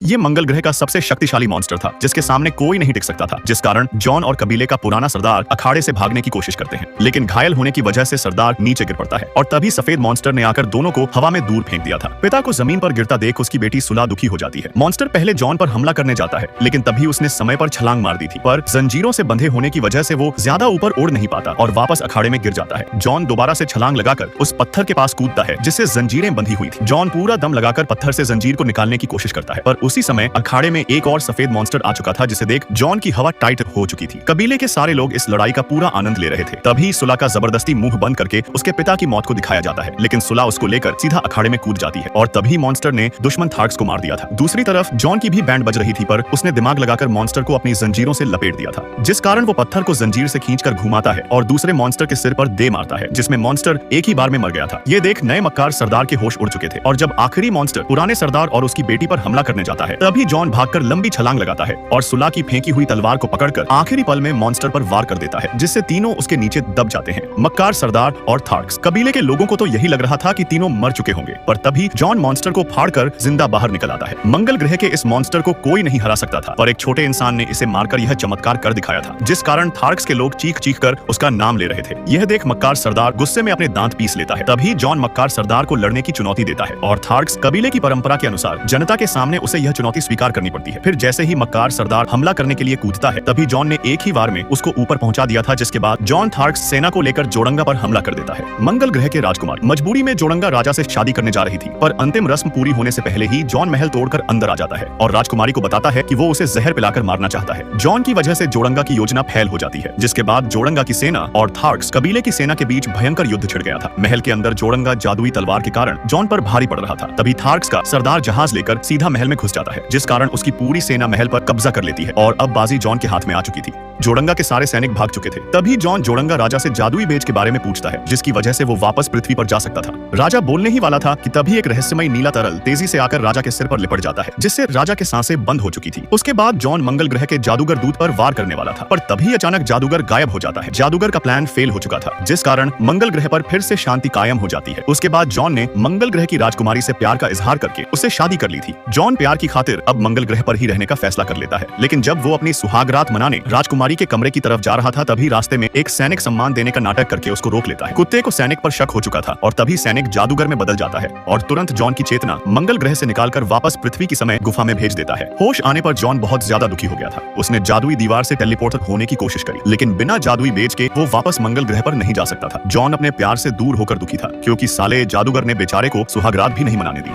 ये मंगल ग्रह का सबसे शक्तिशाली मॉन्स्टर था जिसके सामने कोई नहीं टिक सकता था, जिस कारण जॉन और कबीले का पुराना सरदार अखाड़े से भागने की कोशिश करते हैं, लेकिन घायल होने की वजह से सरदार नीचे गिर पड़ता है और तभी सफेद मॉन्स्टर ने आकर दोनों को हवा में दूर फेंक दिया था। पिता को जमीन पर गिरता देख उसकी बेटी सुला दुखी हो जाती है। मॉन्स्टर पहले जॉन पर हमला करने जाता है, लेकिन तभी उसने समय पर छलांग मार दी थी, पर जंजीरों से बंधे होने की वजह से वो ज्यादा ऊपर उड़ नहीं पाता और वापस अखाड़े में गिर जाता है। जॉन दोबारा से छलांग लगाकर उस पत्थर के पास कूदता है जिससे जंजीरें बंधी हुई थी। जॉन पूरा दम लगाकर पत्थर से जंजीर को निकालने की कोशिश करता है, पर उसी समय अखाड़े में एक और सफेद मॉन्स्टर आ चुका था, जिसे देख जॉन की हवा टाइट हो चुकी थी। कबीले के सारे लोग इस लड़ाई का पूरा आनंद ले रहे थे। तभी सुला का जबरदस्ती मुंह बंद करके उसके पिता की मौत को दिखाया जाता है, लेकिन सुला उसको लेकर सीधा अखाड़े में कूद जाती है और तभी मॉन्स्टर ने दुश्मन थार्क्स को मार दिया था। दूसरी तरफ जॉन की भी बैंड बज रही थी, पर उसने दिमाग लगाकर मॉन्स्टर को अपनी जंजीरों से लपेट दिया था, जिस कारण वो पत्थर को जंजीर से खींचकर घुमाता है और दूसरे मॉन्स्टर के सिर पर दे मारता है, जिसमें मॉन्स्टर एक ही बार में मर गया था। ये देख नए मक्कार सरदार के होश उड़ चुके थे और जब आखिरी मॉन्स्टर पुराने सरदार और उसकी बेटी पर हमला करने जाता है, तभी जॉन भागकर लंबी छलांग लगाता है और सुला की फेंकी हुई तलवार को पकड़कर आखिरी पल में मॉन्स्टर पर वार कर देता है, जिससे तीनों उसके नीचे दब जाते हैं, मक्कार सरदार और थार्क्स। कबीले के लोगों को तो यही लग रहा था कि तीनों मर चुके होंगे, पर तभी जॉन मॉन्स्टर को फाड़कर जिंदा बाहर निकल आता है। मंगल ग्रह के इस मॉन्स्टर को कोई नहीं हरा सकता था, पर एक छोटे इंसान ने इसे मारकर यह चमत्कार कर दिखाया था, जिस कारण थार्क्स के लोग चीख चीख कर उसका नाम ले रहे थे। यह देख मक्कार सरदार गुस्से में अपने दांत पीस लेता है। तभी जॉन मक्कार सरदार को लड़ने की चुनौती देता है और थार्क्स कबीले की परंपरा के अनुसार जनता के सामने उसे यह चुनौती स्वीकार करनी पड़ती है। फिर जैसे ही मक्कार सरदार हमला करने के लिए कूदता है, तभी जॉन ने एक ही बार में उसको ऊपर पहुंचा दिया था, जिसके बाद जॉन थार्क्स सेना को लेकर जोड़ंगा पर हमला कर देता है। मंगल ग्रह के राजकुमार मजबूरी में जोड़ंगा राजा से शादी करने जा रही थी, पर अंतिम रस्म पूरी होने से पहले ही जॉन महल तोड़कर अंदर आ जाता है और राजकुमारी को बताता है कि वो उसे जहर पिलाकर मारना चाहता है। जॉन की वजह से जोड़ंगा की योजना फेल हो जाती है, जिसके बाद जोड़ंगा की सेना और थार्क्स कबीले की सेना के बीच भयंकर युद्ध छिड़ गया था। महल के अंदर जोड़ंगा जादुई तलवार के कारण जॉन पर भारी पड़ रहा था। तभी थार्क्स का सरदार जहाज लेकर सीधा महल में घुस जाता है, जिस कारण उसकी पूरी सेना महल पर कब्जा कर लेती है और अब बाजी जॉन के हाथ में आ चुकी थी। जोड़ंगा के सारे सैनिक भाग चुके थे। तभी जॉन जोड़ंगा राजा से जादुई बेज के बारे में पूछता है, जिसकी वजह से वो वापस पृथ्वी पर जा सकता था। राजा बोलने ही वाला था कि तभी एक रहस्यमय नीला तरल तेजी से आकर राजा के सिर पर लिपट जाता है, जिससे राजा के सांसें बंद हो चुकी थी। उसके बाद जॉन मंगल ग्रह के जादूगर दूत पर वार करने वाला था, पर तभी अचानक जादूगर गायब हो जाता है। जादूगर का प्लान फेल हो चुका था, जिस कारण मंगल ग्रह पर फिर से शांति कायम हो जाती है। उसके बाद जॉन ने मंगल ग्रह की राजकुमारी से प्यार का इजहार करके उससे शादी कर ली थी। जॉन प्यार की खातिर अब मंगल ग्रह पर ही रहने का फैसला कर लेता है, लेकिन जब वो अपनी सुहागरात मनाने राजकुमारी के कमरे की तरफ जा रहा था, तभी रास्ते में एक सैनिक सम्मान देने का नाटक करके उसको रोक लेता है। कुत्ते को सैनिक पर शक हो चुका था और तभी सैनिक जादूगर में बदल जाता है और तुरंत जॉन की चेतना मंगल ग्रह से निकालकर वापस पृथ्वी की समय गुफा में भेज देता है। होश आने पर जॉन बहुत ज्यादा दुखी हो गया था। उसने जादुई दीवार से टेलीपोर्ट होने की कोशिश करी, लेकिन बिना जादुई बेज के वो वापस मंगल ग्रह पर नहीं जा सकता था। जॉन अपने प्यार से दूर होकर दुखी था, क्योंकि साले जादूगर ने बेचारे को सुहागरात भी नहीं मनाने दी।